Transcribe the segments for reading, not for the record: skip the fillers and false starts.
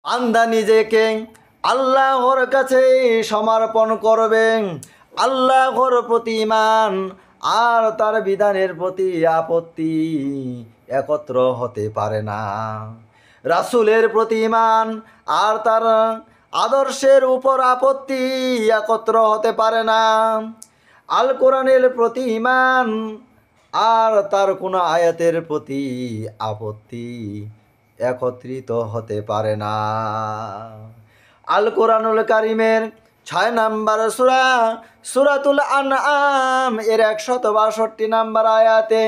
বান্দা নিজেকে আল্লাহর কাছে সমর্পণ করবেন। আল্লাহর প্রতি ঈমান আর তার বিধানের প্রতি আপত্তি একত্র হতে পারে না। রাসূলের প্রতি ঈমান আর তার আদর্শের উপর আপত্তি একত্র হতে পারে না। আল কোরআনের প্রতি ঈমান আর তার কোনো আয়াতের প্রতি আপত্তি একত্রিত হতে পারে না। আল কোরআনুল কারিমের 6 নম্বর সূরা সূরাতুল আনআম এর 162 নম্বর আয়াতে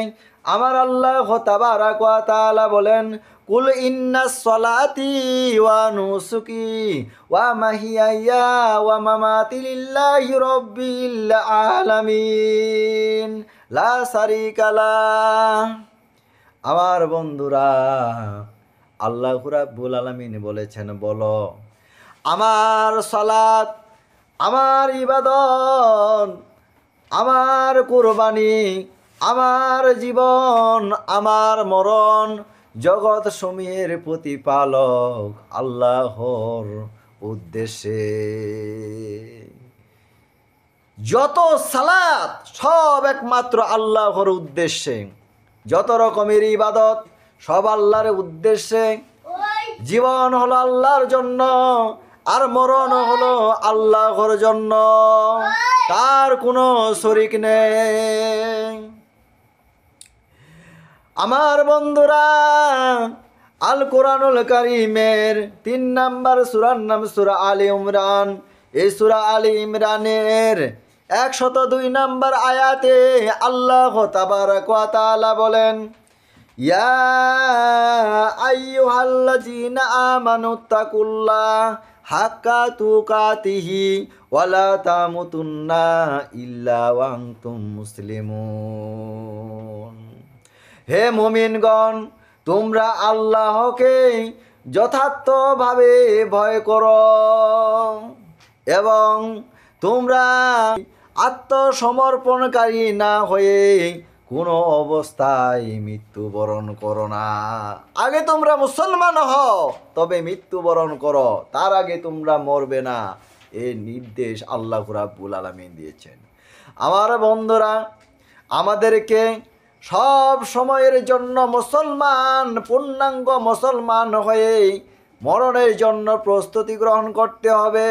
আমার আল্লাহ তাবারাক ওয়া তাআলা বলেন, কুল ইন্নাস সলাতি ওয়া নুসুকি ওয়া মাহিয়ায়া ওয়া মামাতি লিল্লাহি রাব্বিল আলামিন লা শারীকা লাহ। আমার বন্ধুরা, আল্লাহ রাব্বুল আলামিন বলেছেন, বলো আমার সালাত, আমার ইবাদত, আমার কুরবানি, আমার জীবন, আমার মরণ জগৎ সমূহের প্রতিপালক আল্লাহর উদ্দেশ্যে। যত সালাত সব একমাত্র আল্লাহর উদ্দেশ্যে, যত রকমের ইবাদত সব আল্লাহর উদ্দেশ্যে। জীবন হলো আল্লাহর জন্য আর মরণ হলো আল্লাহর জন্য, তার কোনো শরীক নেই। আমার বন্ধুরা, আল কোরআনুল কারিমের 3 নম্বর সূরার নাম সূরা আলে ইমরান। এই সূরা আলে ইমরানের 102 নম্বর আয়াতে আল্লাহ তাবারাক ওয়া তাআলা বলেন, ইয়া আইয়ুহাল্লাযীনা আমানুত্তাকুল্লাহ হাক্কা তুকাতিহি ওয়া লা তামুতুন্না ইল্লা ওয়া আনতুম মুসলিমুন। হে মুমিনগণ, তোমরা আল্লাহকে যথার্থভাবে ভয় করো এবং তোমরা আত্মসমর্পণকারী না হয়ে কোনো অবস্থায় মৃত্যুবরণ করো না। আগে তোমরা মুসলমান হও, তবে মৃত্যুবরণ করো, তার আগে তোমরা মরবে না। এই নির্দেশ আল্লাহ রাব্বুল আলামিন দিয়েছেন। আমার বন্ধুরা, আমাদেরকে সব সময়ের জন্য মুসলমান, পূর্ণাঙ্গ মুসলমান হয়ে মরণের জন্য প্রস্তুতি গ্রহণ করতে হবে।